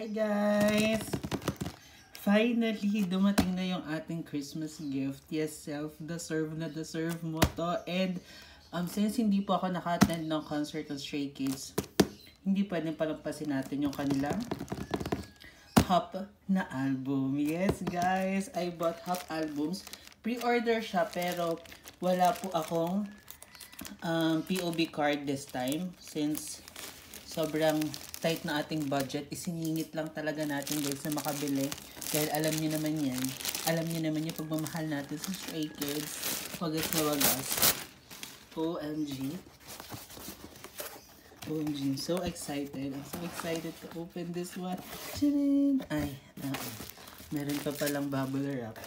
Hi guys! Finally, dumating na yung ating Christmas gift. Yes, self-deserve na deserve mo to. And since hindi po ako naka-attend ng concert ng Stray Kids, hindi pwedeng palampasin natin yung kanilang Hop na album. Yes guys, I bought Hop albums. Pre-order siya pero wala po akong POB card this time. Since sobrang tight na ating budget, isiningit lang talaga natin guys na makabili. Dahil alam niyo naman yan. Alam niyo naman yung pagmamahal natin sa Stray Kids. Wagas na wagas. OMG. OMG. I'm so excited. I'm so excited to open this one. Ay, meron pa palang bubble wrap.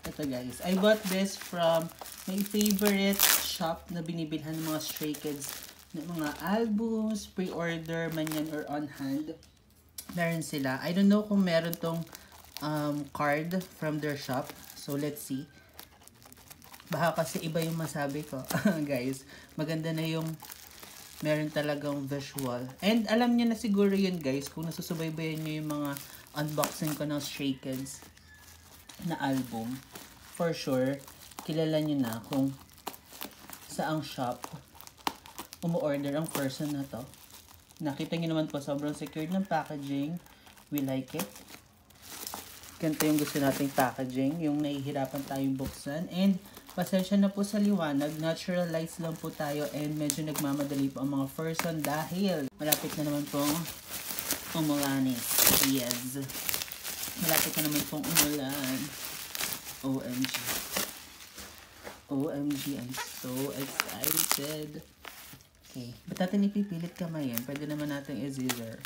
Ito guys. I bought this from my favorite shop na binibilhan ng mga Stray Kids na mga albums, pre-order man yan or on hand. Meron sila. I don't know kung meron tong card from their shop. So let's see. Baka kasi iba yung masabi ko. Guys, maganda na yung meron talagang visual. And alam niyo na siguro yun guys, kung nasusubaybayan niyo yung mga unboxing ko ng Stray Kids na album. For sure, kilala niyo na kung saang shop umu-order ang person na to. Nakita niyo naman po, sobrang secured ng packaging. We like it. Ganito yung gusto nating packaging. Yung nahihirapan tayong buksan. And pasensya na po sa liwanag. Naturalize lang po tayo. And medyo nagmamadali po ang mga person dahil malapit na naman pong umulanis. Yes. Malapit na naman pong umulan. OMG. OMG. I'm so excited. Okay. Ba't natin ipipilit kamayin? Pwede naman natin i-zither.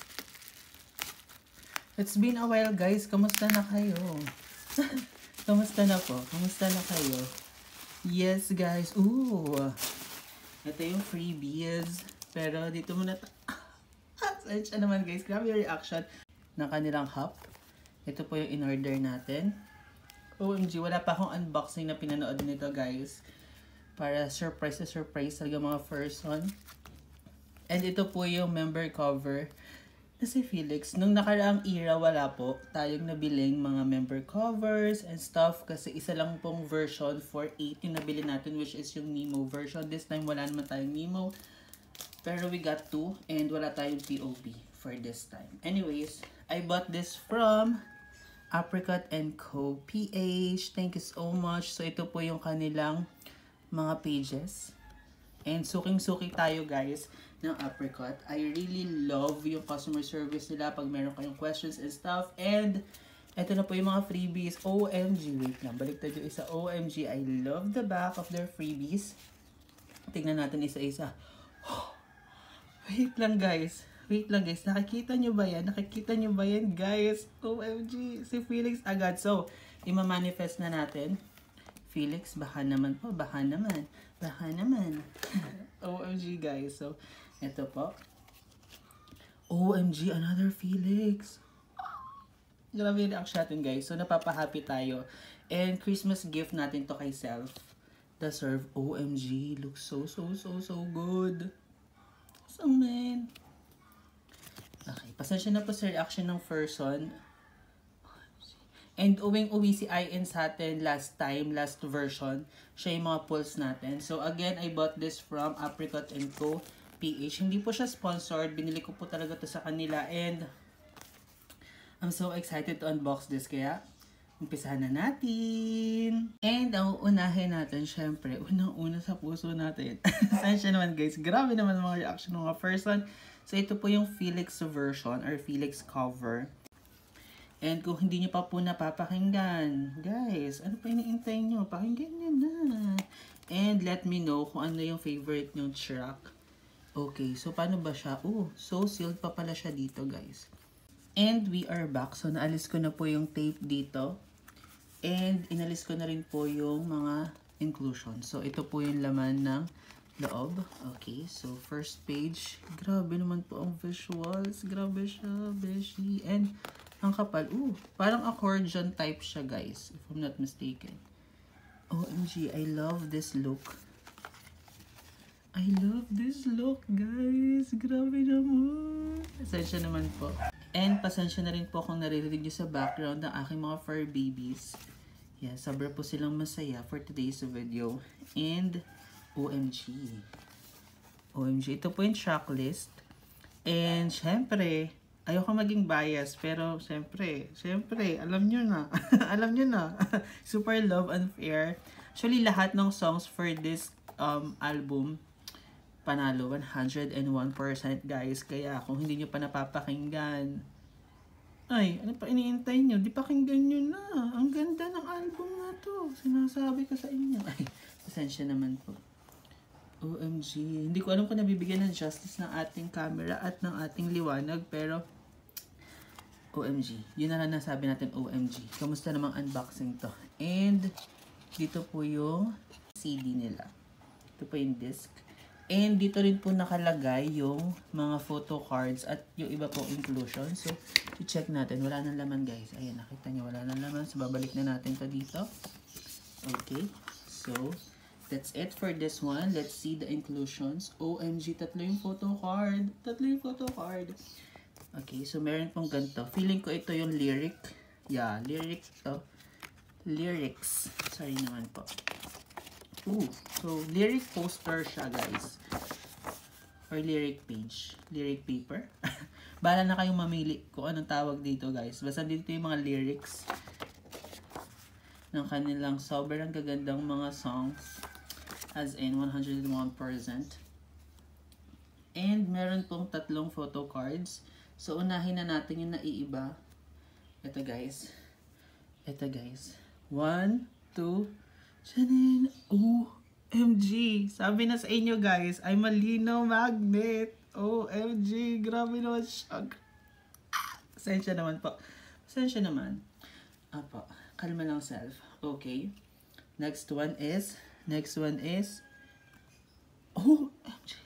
It's been a while guys. Kamusta na kayo? Kamusta na po? Kamusta na kayo? Yes guys. Ooh. Ito yung freebies. Pero dito muna Sensya naman guys. Grabe yung reaction ng kanilang Hop. Ito po yung in-order natin. OMG. Wala pa akong unboxing na pinanood nito guys. Para surprise na surprise talaga mga person. And ito po yung member cover na si Felix. Nung nakaraang era, wala po tayong nabiling mga member covers and stuff. Kasi isa lang pong version for 8 yung nabili natin, which is yung Nemo version. This time, wala naman tayong Nemo. Pero we got 2 and wala tayong POB for this time. Anyways, I bought this from Apricot & Co. PH. Thank you so much. So, ito po yung kanilang mga pages. And suking-suki tayo guys ng Apricot. I really love yung customer service nila pag meron kayong questions and stuff. And ito na po yung mga freebies. OMG. Wait lang. Baliktad yung isa. OMG. I love the back of their freebies. Tingnan natin isa-isa. Wait lang guys. Wait lang guys. Nakikita nyo ba yan? Nakikita nyo ba yan guys? OMG. Si Felix agad. So, ima-manifest na natin. Felix, baka naman po. Baka naman. Baka naman. OMG guys. So, ito po. OMG, another Felix. Grabe yung reaction natin guys. So, napapahappy tayo. And Christmas gift natin to kay self. Deserve. OMG. Looks so good. So, man. Okay. Pasensya na po sa reaction ng person. And uwing-uwi si IN sa atin last version. Siya yung mga pulls natin. So, again, I bought this from Apricot & Co. PH. Hindi po siya sponsored. Binili ko po talaga to sa kanila. And, I'm so excited to unbox this. Kaya, umpisahan na natin. And, ang unahin natin, syempre, unang-una sa puso natin. Sensya naman guys. Grabe naman ang mga reaction ng mga person. So, ito po yung Felix version or Felix cover. And kung hindi nyo pa po napapakinggan, guys, ano pa iniintay nyo? Pakinggan nyo na. And let me know kung ano yung favorite nyong track. Okay, so paano ba siya? So sealed pa pala siya dito, guys. And we are back. So naalis ko na po yung tape dito. And inalis ko na rin po yung mga inclusion. So ito po yung laman ng loob. Okay, so first page. Grabe naman po ang visuals. Grabe siya, beshi. And ang kapal. Parang accordion type siya, guys. If I'm not mistaken. OMG, I love this look. I love this look, guys. Grabe naman. Asensya naman po. And pasensya na rin po kung naririnig nyo sa background ng aking mga fur babies. Yeah, sobra po silang masaya for today's video. And OMG. OMG. Ito po yung checklist. And syempre, ayoko maging bias. Pero syempre, alam nyo na. Alam nyo na. Super Love and Fair. Actually, lahat ng songs for this album, panalo 101% guys. Kaya kung hindi nyo pa napapakinggan, ay, ano pa iniintay nyo? Di pakinggan nyo na. Ang ganda ng album na to. Sinasabi ko sa inyo. Ay, pasensya naman po. OMG. Hindi ko alam kung nabibigyan ng justice ng ating camera at ng ating liwanag. Pero, OMG. Yun na lang nasabi natin, OMG. Kamusta namang unboxing to? And, dito po yung CD nila. Ito po yung disc. And dito rin po nakalagay yung mga photo cards at yung iba pong inclusion. So, i-check natin. Wala nang laman guys. Ayan, nakita nyo wala nang laman. So, babalik na natin to dito. Okay. So, that's it for this one. Let's see the inclusions. OMG, tatlo yung photo card. Okay, so meron pong ganito. Feeling ko ito yung lyric. Yeah, lyrics to. Lyrics. Sorry naman po. Ooh, so lyric poster siya guys. Or lyric page. Lyric paper. Bahala na kayong mamili kung anong tawag dito guys. Basta dito yung mga lyrics ng kanilang sobrang gagandang mga songs. As in 101%. And meron pong tatlong photo cards. So unahin na natin yung naiiba. Ito guys. 1, 2, Janine, OMG. Sabi na sa inyo guys, ay malinaw magnet. OMG, grabe naman siya. Pasensya naman po. Pasensya naman. Apo, kalma lang self. Okay. Next one is, OMG.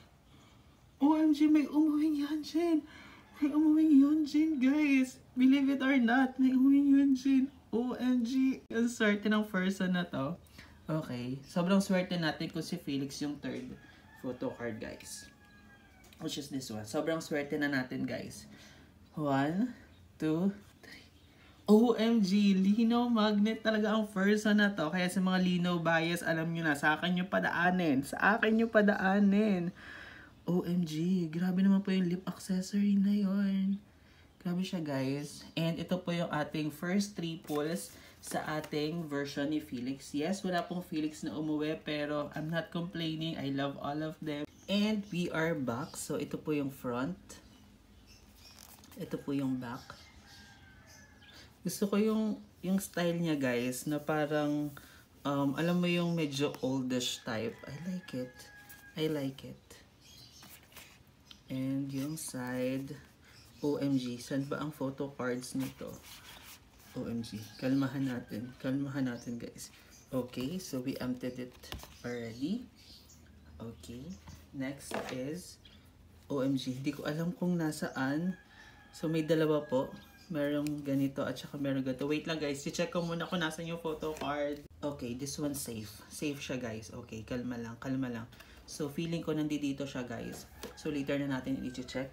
OMG, may umuwing Yeonjin. May umuwing Yeonjin, guys. Believe it or not, may umuwing Yeonjin. OMG. Ang swerte ng person na to. Okay. Sobrang swerte natin kung si Felix yung third photo card, guys. Which is this one. Sobrang swerte na natin, guys. 1, 2, 3. OMG. Linaw magnet talaga ang person na to. Kaya sa mga linaw bias, alam nyo na, sa akin nyo padaanin. OMG. Grabe naman po yung lip accessory na yon. Grabe siya, guys. And ito po yung ating first 3 pulls sa ating version ni Felix. Yes, wala pong Felix na umuwi, pero I'm not complaining. I love all of them. And we are back. So, ito po yung front. Ito po yung back. Gusto ko yung style niya, guys, na parang, alam mo yung medyo oldish type. I like it. And yung side, OMG, saan ba ang photo cards nito? OMG, kalmahan natin guys. Okay, so we emptied it already. Okay, next is OMG, hindi ko alam kung nasaan. So may dalawa po, merong ganito at saka merong ganito. Wait lang guys, i-check ko muna kung nasan yung photo card. Okay, this one safe siya guys. Okay, kalma lang. So feeling ko nandito siya guys. So later na natin i-check.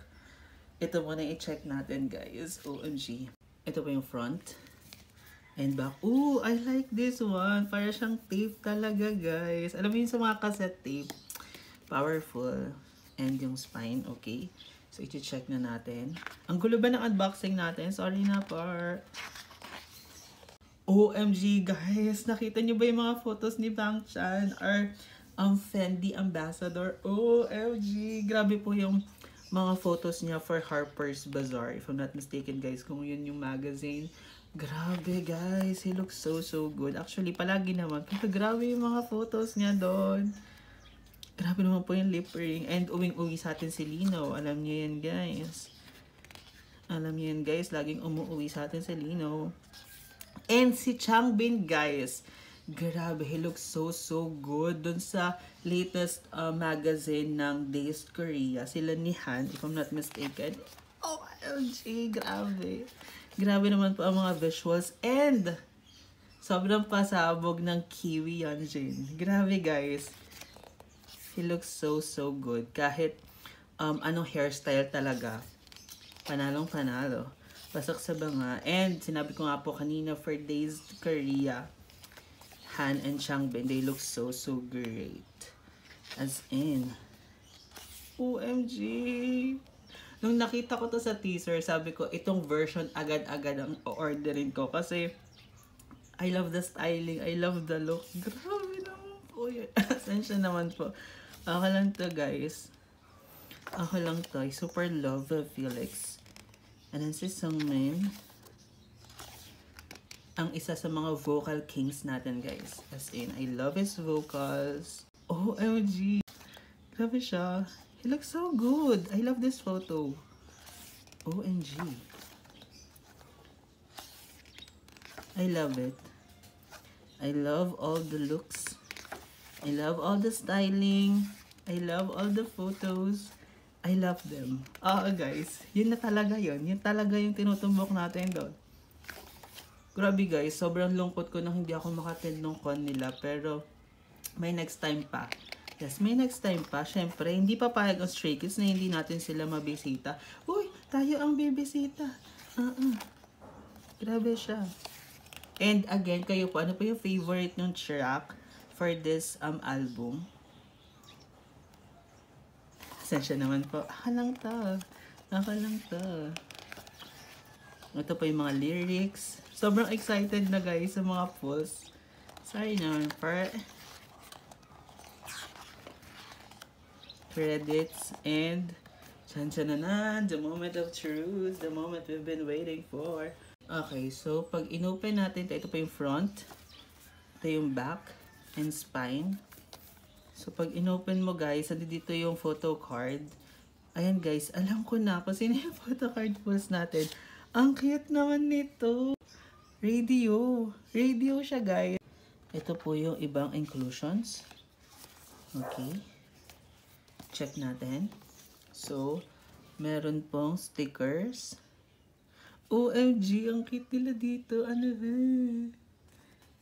Ito muna i-check natin guys. OMG. Ito po yung front. And back. Ooh, I like this one. Para siyang tape talaga guys. Alam mo yun sa mga cassette tape. Powerful. And yung spine. Okay. So i-check na natin. Ang gulo ba ng unboxing natin? Sorry na par. OMG guys. Nakita nyo ba yung mga photos ni Bang Chan? Or Fendi Ambassador. OMG. Grabe po yung mga photos niya for Harper's Bazaar. If I'm not mistaken guys. Kung yun yung magazine. Grabe guys, he looks so good. Actually, palagi naman. Pero grabe yung mga photos niya doon. Grabe naman po yung lip ring. And uwing-uwi sa atin si Lino. Alam niyo yan guys. Laging umuwi sa atin si Lino. And si Changbin guys. Grabe, he looks so good. Doon sa latest magazine ng Days Korea. Sila ni Han, if I'm not mistaken. OMG, grabe. Grabe naman po ang mga visuals. And sobrang pasabog ng Kiwi Yeonjin. Grabe guys. He looks so good. Kahit anong hairstyle talaga. Panalo. Pasok sa banga. And sinabi ko nga po kanina for Days to Korea, Han and Changbin, they look so great. As in, OMG! Nung nakita ko to sa teaser, sabi ko, itong version agad-agad ang orderin ko. Kasi, I love the styling. I love the look. Grabe naman po yun. Asensya naman po. Ako lang to, guys. Ako lang to. I super love Felix. And then si Sungmin, ang isa sa mga vocal kings natin, guys. As in, I love his vocals. OMG! Grabe siya. He looks so good. I love this photo. OMG. I love it. I love all the looks. I love all the styling. I love all the photos. I love them. Guys, yun na talaga yun. Yun talaga yung tinutumbok natin doon. Grabe guys, sobrang lungkot ko nang hindi ako makattend ng con nila. Pero, may next time pa. Yes, may next time pa. Syempre, hindi pa payag ang Stray Kids na hindi natin sila mabisita. Uy, tayo ang bibisita. Grabe siya. And again, kayo po, ano po yung favorite ng track for this album? Sensya naman po. Ako lang to. Ito po yung mga lyrics. Sobrang excited na guys sa mga pulls. Sorry naman for credits and chan-chananan, the moment of truth, the moment we've been waiting for. Okay, so pag inopen natin, ito po yung front, ito yung back and spine. So, pag inopen mo guys, dito yung photo card. Ayan guys, alam ko na kung sino yung photo card pulls natin. Ang cute naman nito. Radio. Radio siya guys. Ito po yung ibang inclusions. Okay. Check natin. So, meron pong stickers. OMG, ang cute nila dito. Ano ba?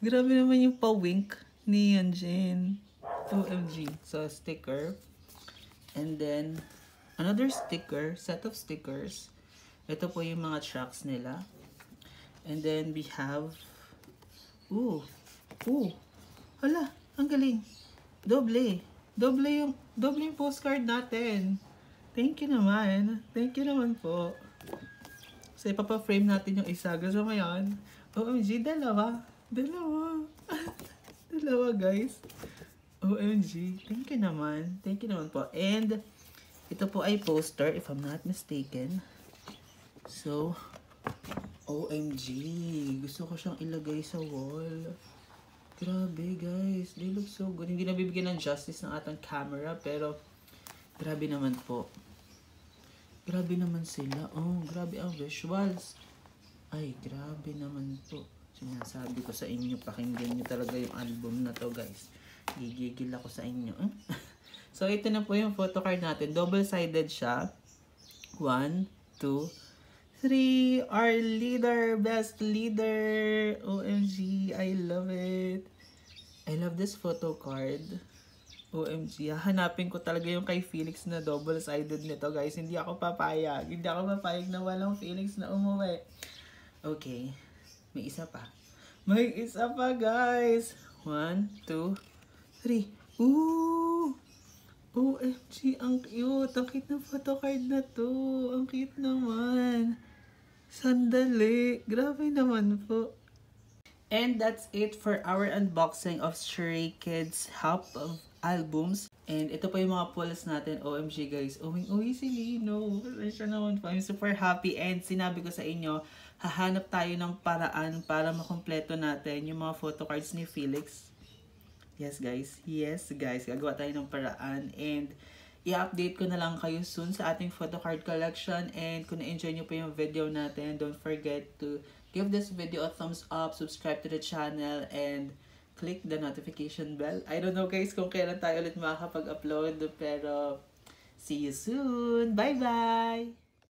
Grabe naman yung pa-wink ni Yeonjin. OMG. So, sticker. And then, another sticker, set of stickers. Ito po yung mga tracks nila. And then, we have, hala, ang galing. Doble yung postcard natin. Thank you naman. Thank you naman po. So, ipapa-frame natin yung isa. Gusto mo yan? OMG, dalawa guys. OMG. Thank you naman. Thank you naman po. And, ito po ay poster, if I'm not mistaken. So, OMG. Gusto ko siyang ilagay sa wall. Grabe, guys. They look so good. Hindi nabibigyan ng justice ng atang camera, pero, grabe naman po. Grabe naman sila. Oh, grabe ang visuals. Ay, grabe naman po. Sinasabi ko sa inyo, pakinggan nyo talaga yung album na to, guys. Gigigil ako sa inyo. So, ito na po yung photo card natin. Double-sided siya. 1, 2, 3. Our leader. Best leader. OMG. I love it. I love this photo card. OMG. Hanapin ko talaga yung kay Felix na double-sided nito, guys. Hindi ako papayag. Hindi ako papayag na walang Felix na umuwi. Okay. May isa pa. May isa pa, guys. 1, 2, 3. Ooh! OMG, ang cute. Ang cute ng photocard na to. Ang cute naman. Sandali. Grabe naman po. And that's it for our unboxing of Stray Kids Help of albums. And ito pa yung mga pulls natin. OMG guys. Uwi si Lino. Siya naman po. I'm super happy. And sinabi ko sa inyo, hahanap tayo ng paraan para makompleto natin yung mga photocards ni Felix. Yes guys, gagawa tayo ng paraan and i-update ko na lang kayo soon sa ating photocard collection. And kung na-enjoy nyo po yung video natin, don't forget to give this video a thumbs up, subscribe to the channel, and click the notification bell. I don't know guys kung kailan tayo ulit makakapag-upload, pero see you soon! Bye bye!